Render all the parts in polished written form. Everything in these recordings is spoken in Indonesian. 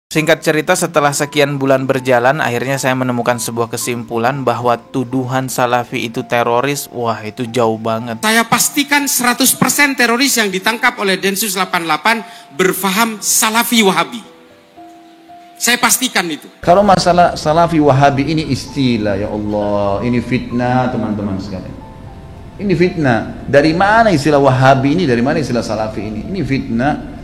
Singkat cerita, setelah sekian bulan berjalan, akhirnya saya menemukan sebuah kesimpulan bahwa tuduhan Salafi itu teroris. Wah, itu jauh banget. Saya pastikan 100% teroris yang ditangkap oleh Densus 88 berfaham Salafi Wahabi. Saya pastikan itu. Kalau masalah Salafi Wahabi ini istilah, ya Allah, ini fitnah teman-teman sekalian. Ini fitnah. Dari mana istilah Wahabi ini? Dari mana istilah Salafi ini? Ini fitnah.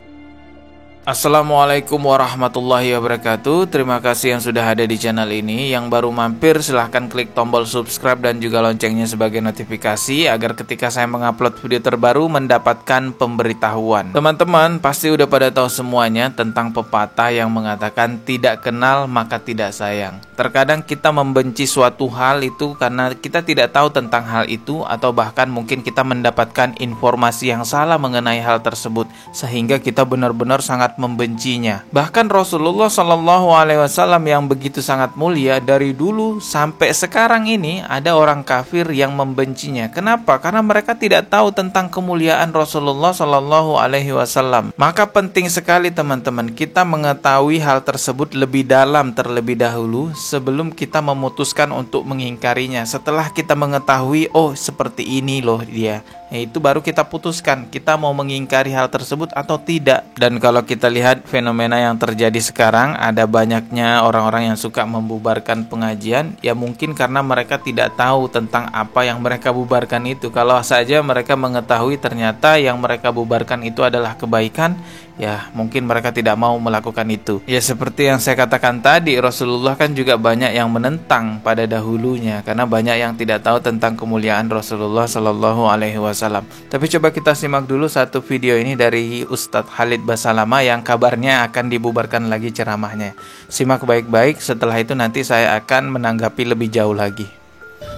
Assalamualaikum warahmatullahi wabarakatuh. Terima kasih yang sudah ada di channel ini. Yang baru mampir silahkan klik tombol subscribe dan juga loncengnya sebagai notifikasi agar ketika saya mengupload video terbaru mendapatkan pemberitahuan. Teman-teman pasti udah pada tahu semuanya tentang pepatah yang mengatakan tidak kenal maka tidak sayang. Terkadang kita membenci suatu hal itu karena kita tidak tahu tentang hal itu, atau bahkan mungkin kita mendapatkan informasi yang salah mengenai hal tersebut sehingga kita benar-benar sangat membencinya. Bahkan Rasulullah Shallallahu Alaihi Wasallam yang begitu sangat mulia, dari dulu sampai sekarang ini ada orang kafir yang membencinya. Kenapa? Karena mereka tidak tahu tentang kemuliaan Rasulullah Shallallahu Alaihi Wasallam. Maka penting sekali teman-teman kita mengetahui hal tersebut lebih dalam terlebih dahulu sebelum kita memutuskan untuk mengingkarinya. Setelah kita mengetahui, oh seperti ini loh dia, itu baru kita putuskan kita mau mengingkari hal tersebut atau tidak. Dan kalau kita lihat fenomena yang terjadi sekarang, ada banyaknya orang-orang yang suka membubarkan pengajian, ya mungkin karena mereka tidak tahu tentang apa yang mereka bubarkan itu. Kalau saja mereka mengetahui ternyata yang mereka bubarkan itu adalah kebaikan, ya mungkin mereka tidak mau melakukan itu. Ya seperti yang saya katakan tadi, Rasulullah kan juga banyak yang menentang pada dahulunya karena banyak yang tidak tahu tentang kemuliaan Rasulullah Shallallahu Alaihi Wasallam. Tapi coba kita simak dulu satu video ini dari Ustadz Khalid Basalamah yang kabarnya akan dibubarkan lagi ceramahnya. Simak baik-baik, setelah itu nanti saya akan menanggapi lebih jauh lagi.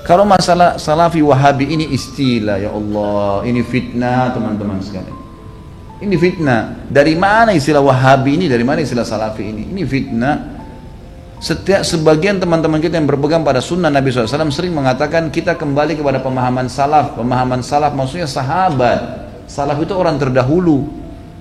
Kalau masalah Salafi Wahabi ini istilah, ya Allah, ini fitnah teman-teman sekalian. Ini fitnah. Dari mana istilah Wahabi ini? Dari mana istilah Salafi ini? Ini fitnah. Sebagian teman-teman kita yang berpegang pada sunnah Nabi SAW sering mengatakan kita kembali kepada pemahaman salaf. Pemahaman salaf maksudnya sahabat. Salaf itu orang terdahulu.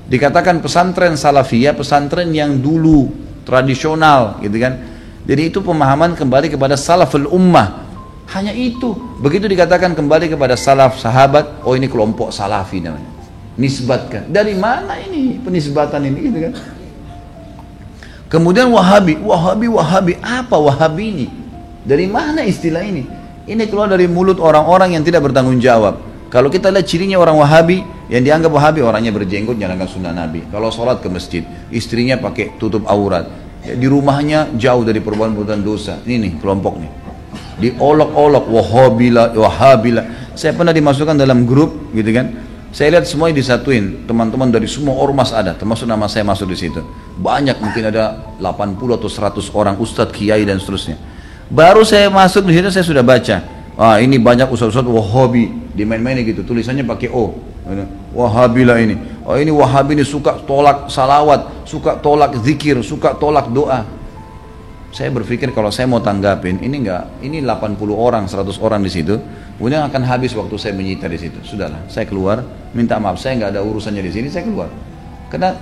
Dikatakan pesantren salafiyah, pesantren yang dulu, tradisional gitu kan. Jadi itu pemahaman kembali kepada salaful ummah. Hanya itu. Begitu dikatakan kembali kepada salaf, sahabat, oh ini kelompok salafi namanya. Nisbatkan. Dari mana ini penisbatan ini gitu kan? Kemudian Wahabi. Apa Wahabi ini? Dari mana istilah ini? Ini keluar dari mulut orang-orang yang tidak bertanggung jawab. Kalau kita lihat cirinya orang Wahabi, yang dianggap Wahabi orangnya berjenggot, jalankan sunnah Nabi. Kalau sholat ke masjid, istrinya pakai tutup aurat. Di rumahnya jauh dari perbuatan dosa. Ini nih kelompok nih. Diolok-olok Wahabila. Saya pernah dimasukkan dalam grup gitu kan. Saya lihat semuanya disatuin, teman-teman dari semua ormas ada, termasuk nama saya masuk di situ. Banyak, mungkin ada 80 atau 100 orang ustadz, kiai dan seterusnya. Baru saya masuk di situ saya sudah baca. Ini banyak ustadz-ustadz Wahabi, dimain-mainin gitu, tulisannya pakai O. Wahabilah ini. Ini Wahabi ini suka tolak salawat, suka tolak zikir, suka tolak doa. Saya berpikir kalau saya mau tanggapin, ini 80 orang, 100 orang di situ. Kemudian akan habis waktu saya menyita di situ. Sudahlah, saya keluar, minta maaf, saya nggak ada urusannya di sini, saya keluar. Karena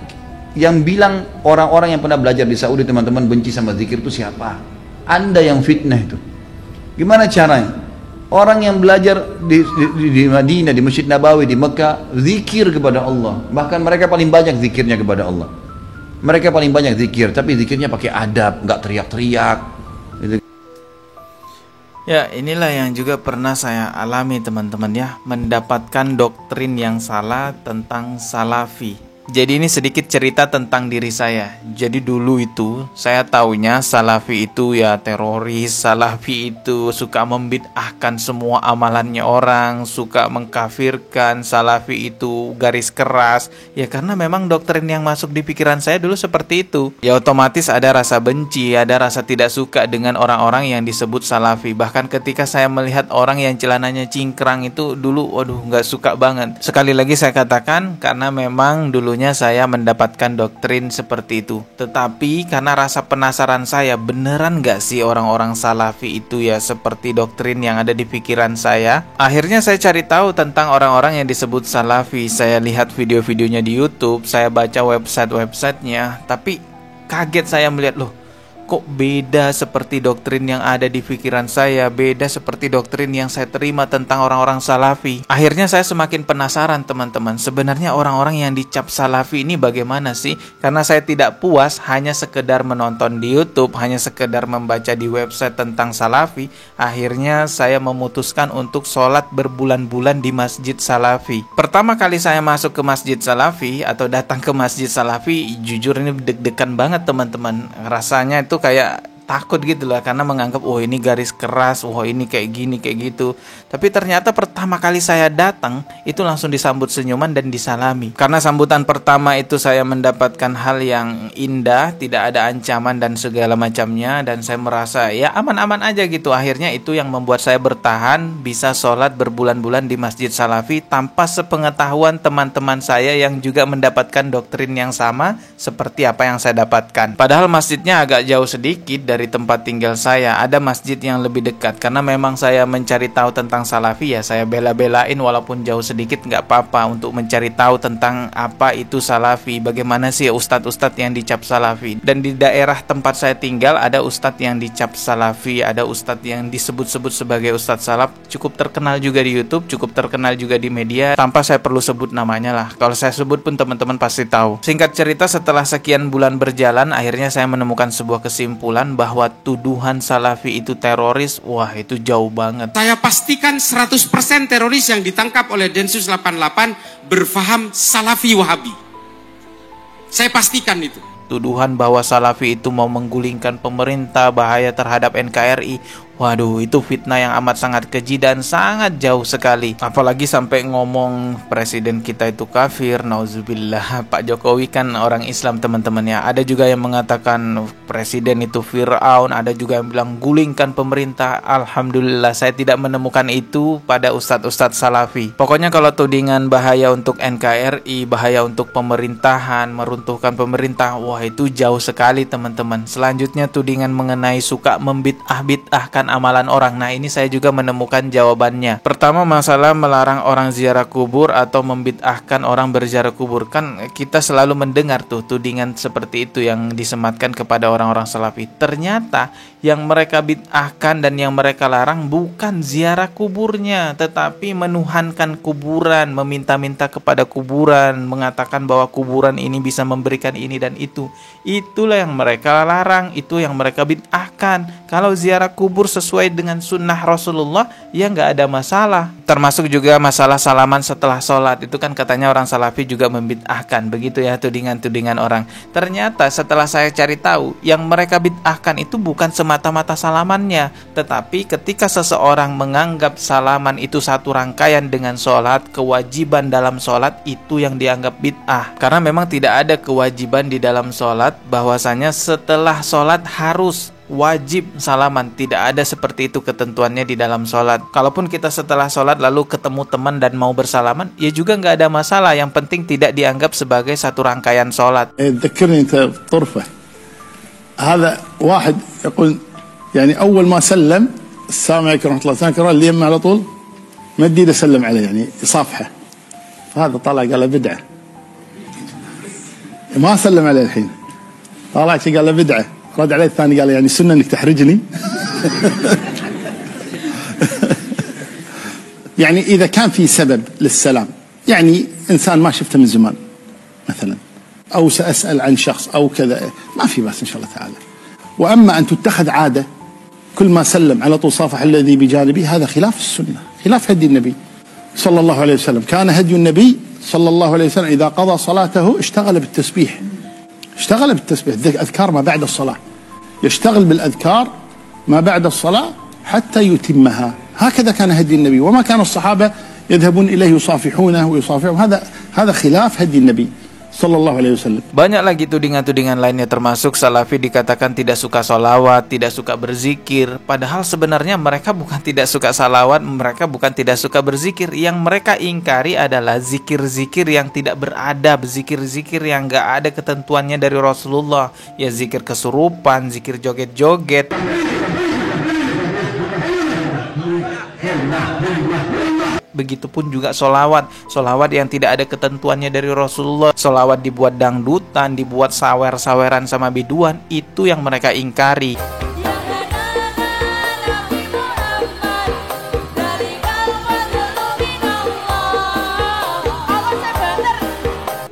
yang bilang orang-orang yang pernah belajar di Saudi teman-teman benci sama zikir itu siapa? Anda yang fitnah itu. Gimana caranya? Orang yang belajar di Madinah, di Masjid Nabawi, di Mekah, zikir kepada Allah. Bahkan mereka paling banyak zikirnya kepada Allah. Mereka paling banyak zikir, tapi zikirnya pakai adab, nggak teriak-teriak. Gitu. Ya, inilah yang juga pernah saya alami teman-teman ya, mendapatkan doktrin yang salah tentang Salafi. Jadi ini sedikit cerita tentang diri saya. Jadi dulu itu saya taunya Salafi itu ya teroris, Salafi itu suka membid'ahkan semua amalannya orang, suka mengkafirkan, Salafi itu garis keras. Ya karena memang doktrin yang masuk di pikiran saya dulu seperti itu. Ya otomatis ada rasa benci, ada rasa tidak suka dengan orang-orang yang disebut Salafi. Bahkan ketika saya melihat orang yang celananya cingkrang itu dulu, waduh nggak suka banget. Sekali lagi saya katakan karena memang dulu saya mendapatkan doktrin seperti itu. Tetapi karena rasa penasaran saya, beneran gak sih orang-orang Salafi itu ya seperti doktrin yang ada di pikiran saya? Akhirnya saya cari tahu tentang orang-orang yang disebut Salafi. Saya lihat video-videonya di YouTube, saya baca website-websitenya. Tapi kaget saya melihat, loh kok beda seperti doktrin yang ada di pikiran saya, beda seperti doktrin yang saya terima tentang orang-orang salafi. Akhirnya saya semakin penasaran teman-teman, sebenarnya orang-orang yang dicap salafi ini bagaimana sih? Karena saya tidak puas hanya sekedar menonton di YouTube, hanya sekedar membaca di website tentang salafi. Akhirnya saya memutuskan untuk sholat berbulan-bulan di masjid salafi. Pertama kali saya masuk ke masjid salafi atau datang ke masjid salafi, jujur ini deg-degan banget teman-teman. Rasanya itu kayak takut gitu lah, karena menganggap oh ini garis keras, oh ini kayak gini kayak gitu. Tapi ternyata pertama kali saya datang itu langsung disambut senyuman dan disalami. Karena sambutan pertama itu saya mendapatkan hal yang indah, tidak ada ancaman dan segala macamnya, dan saya merasa ya aman-aman aja gitu. Akhirnya itu yang membuat saya bertahan bisa sholat berbulan-bulan di masjid salafi tanpa sepengetahuan teman-teman saya yang juga mendapatkan doktrin yang sama seperti apa yang saya dapatkan. Padahal masjidnya agak jauh sedikit dari tempat tinggal saya. Ada masjid yang lebih dekat. Karena memang saya mencari tahu tentang salafi, ya saya bela-belain walaupun jauh sedikit nggak apa-apa untuk mencari tahu tentang apa itu salafi, bagaimana sih ustadz-ustadz yang dicap salafi. Dan di daerah tempat saya tinggal ada ustadz yang dicap salafi, ada ustadz yang disebut-sebut sebagai ustadz salaf, cukup terkenal juga di YouTube, cukup terkenal juga di media, tanpa saya perlu sebut namanya lah. Kalau saya sebut pun teman-teman pasti tahu. Singkat cerita, setelah sekian bulan berjalan, akhirnya saya menemukan sebuah kesimpulan bahwa tuduhan salafi itu teroris. Wah, itu jauh banget. Saya pastikan 100% teroris yang ditangkap oleh Densus 88 berfaham salafi wahabi. Saya pastikan itu. Tuduhan bahwa salafi itu mau menggulingkan pemerintah, bahaya terhadap NKRI. Waduh, itu fitnah yang amat sangat keji dan sangat jauh sekali. Apalagi sampai ngomong presiden kita itu kafir, nauzubillah. Pak Jokowi kan orang Islam teman-teman ya. Ada juga yang mengatakan presiden itu Fir'aun, ada juga yang bilang gulingkan pemerintah. Alhamdulillah saya tidak menemukan itu pada ustadz-ustadz salafi. Pokoknya kalau tudingan bahaya untuk NKRI, bahaya untuk pemerintahan, meruntuhkan pemerintah, wah itu jauh sekali teman-teman. Selanjutnya tudingan mengenai suka membid'ah-bid'ahkan amalan orang. Nah, ini saya juga menemukan jawabannya. Pertama, masalah melarang orang ziarah kubur atau membid'ahkan orang berziarah kubur. Kan kita selalu mendengar tuh tudingan seperti itu yang disematkan kepada orang-orang salafi. Ternyata yang mereka bid'ahkan dan yang mereka larang bukan ziarah kuburnya, tetapi menuhankan kuburan, meminta-minta kepada kuburan, mengatakan bahwa kuburan ini bisa memberikan ini dan itu. Itulah yang mereka larang, itu yang mereka bid'ahkan. Kalau ziarah kubur sesuai dengan sunnah Rasulullah, ya nggak ada masalah. Termasuk juga masalah salaman setelah sholat. Itu kan katanya orang salafi juga membid'ahkan. Begitu ya tudingan-tudingan orang. Ternyata setelah saya cari tahu, yang mereka bid'ahkan itu bukan semata-mata salamannya, tetapi ketika seseorang menganggap salaman itu satu rangkaian dengan sholat, kewajiban dalam sholat, itu yang dianggap bid'ah. Karena memang tidak ada kewajiban di dalam sholat bahwasanya setelah sholat harus wajib salaman. Tidak ada seperti itu ketentuannya di dalam sholat. Kalaupun kita setelah sholat lalu ketemu teman dan mau bersalaman, ya juga nggak ada masalah. Yang penting tidak dianggap sebagai satu rangkaian sholat. ذكرني انت طرفه هذا واحد يقول يعني اول ما سلم السلام عليكم ورحمه الله وبركاته اللي يم على طول مد ايده سلم عليه يعني يصافحه. فهذا طلع قال له بدعه. ما سلم عليه الحين. طلع قال له بدعه. رد عليه الثاني قال يعني سنة انك تحرجني. يعني اذا كان في سبب للسلام، يعني انسان ما شفته من زمان مثلا، او سأسأل عن شخص او كذا، ما في بأس ان شاء الله تعالى. واما ان تتخذ عادة كل ما سلم على طول صافح الذي بجانبي، هذا خلاف السنة، خلاف هدي النبي صلى الله عليه وسلم. كان هدي النبي صلى الله عليه وسلم إذا قضى صلاته اشتغل بالتسبيح، اشتغل بالتسبيح، أذكار ما بعد الصلاة، يشتغل بالأذكار ما بعد الصلاة حتى يتمها. هكذا كان هدي النبي، وما كان الصحابة يذهبون إليه يصافحونه ويصافحهم. هذا خلاف هدي النبي sallallahu alaihi wasallam. Banyak lagi tudingan-tudingan lainnya, termasuk salafi dikatakan tidak suka sholawat, tidak suka berzikir. Padahal sebenarnya mereka bukan tidak suka salawat, mereka bukan tidak suka berzikir. Yang mereka ingkari adalah zikir-zikir yang tidak beradab, zikir-zikir yang gak ada ketentuannya dari Rasulullah. Ya zikir kesurupan, zikir joget-joget. Begitupun juga sholawat yang tidak ada ketentuannya dari Rasulullah. Sholawat dibuat dangdutan, dibuat sawer-saweran sama biduan, itu yang mereka ingkari.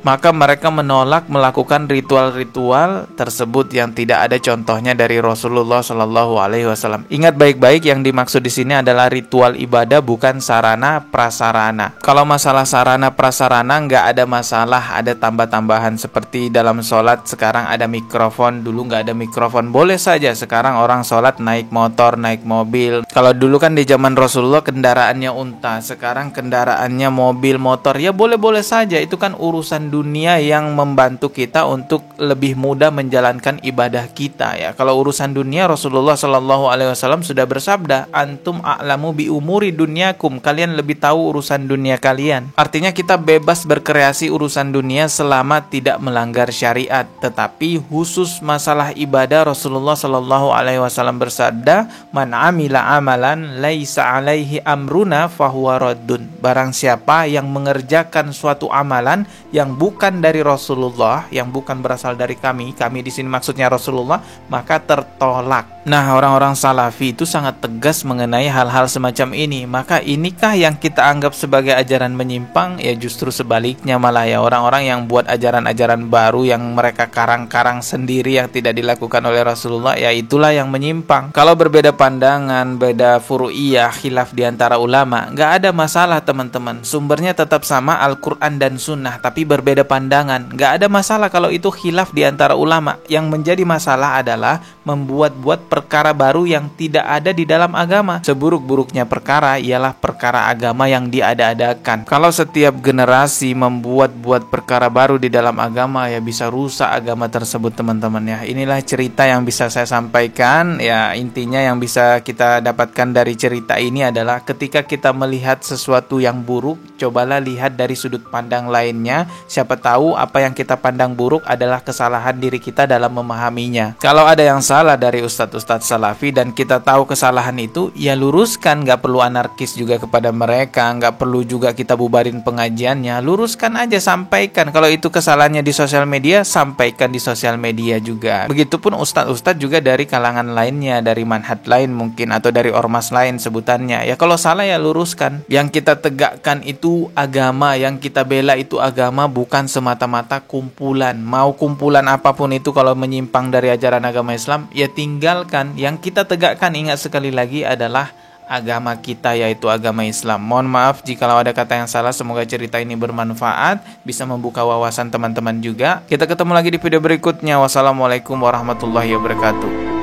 Maka mereka menolak melakukan ritual-ritual tersebut yang tidak ada contohnya dari Rasulullah Shallallahu Alaihi Wasallam. Ingat baik-baik, yang dimaksud di sini adalah ritual ibadah, bukan sarana prasarana. Kalau masalah sarana prasarana nggak ada masalah, ada tambah-tambahan seperti dalam sholat sekarang ada mikrofon, dulu nggak ada mikrofon, boleh saja. Sekarang orang sholat naik motor, naik mobil. Kalau dulu kan di zaman Rasulullah kendaraannya unta, sekarang kendaraannya mobil, motor, ya boleh-boleh saja. Itu kan urusan dunia yang membantu kita untuk lebih mudah menjalankan ibadah kita ya. Kalau urusan dunia, Rasulullah Shallallahu Alaihi Wasallam sudah bersabda, antum a'lamu bi umuri dunyakum, kalian lebih tahu urusan dunia kalian. Artinya kita bebas berkreasi urusan dunia selama tidak melanggar syariat. Tetapi khusus masalah ibadah, Rasulullah Shallallahu Alaihi Wasallam bersabda, man amila amalan laisa alaihi amruna fahuwa raddun. Barang siapa yang mengerjakan suatu amalan yang bukan dari Rasulullah, yang bukan berasal dari kami di sini maksudnya Rasulullah, maka tertolak. Nah, orang-orang salafi itu sangat tegas mengenai hal-hal semacam ini. Maka inikah yang kita anggap sebagai ajaran menyimpang? Ya justru sebaliknya malah ya, orang-orang yang buat ajaran-ajaran baru yang mereka karang-karang sendiri yang tidak dilakukan oleh Rasulullah, ya itulah yang menyimpang. Kalau berbeda pandangan, beda furu'iyah, khilaf di antara ulama, nggak ada masalah teman-teman. Sumbernya tetap sama, Al-Quran dan Sunnah, tapi berbeda pandangan. Nggak ada masalah kalau itu khilaf di antara ulama. Yang menjadi masalah adalah membuat-buat perkara baru yang tidak ada di dalam agama. Seburuk-buruknya perkara ialah perkara agama yang diada-adakan. Kalau setiap generasi membuat-buat perkara baru di dalam agama, ya bisa rusak agama tersebut teman-teman ya. Inilah cerita yang bisa saya sampaikan ya. Intinya yang bisa kita dapatkan dari cerita ini adalah ketika kita melihat sesuatu yang buruk, cobalah lihat dari sudut pandang lainnya. Siapa tahu apa yang kita pandang buruk adalah kesalahan diri kita dalam memahaminya. Kalau ada yang salah dari ustadz-ustadz salafi dan kita tahu kesalahan itu, ya luruskan. Gak perlu anarkis juga kepada mereka, gak perlu juga kita bubarin pengajiannya. Luruskan aja, sampaikan. Kalau itu kesalahannya di sosial media, sampaikan di sosial media juga. Begitupun ustadz-ustadz juga dari kalangan lainnya, dari manhaj lain mungkin, atau dari ormas lain sebutannya. Ya kalau salah ya luruskan. Yang kita tegakkan itu agama, yang kita bela itu agama, bukan semata-mata kumpulan. Mau kumpulan apapun itu kalau menyimpang dari ajaran agama Islam, ya tinggalkan. Yang kita tegakkan, ingat sekali lagi, adalah agama kita, yaitu agama Islam. Mohon maaf jikalau ada kata yang salah. Semoga cerita ini bermanfaat, bisa membuka wawasan teman-teman juga. Kita ketemu lagi di video berikutnya. Wassalamualaikum warahmatullahi wabarakatuh.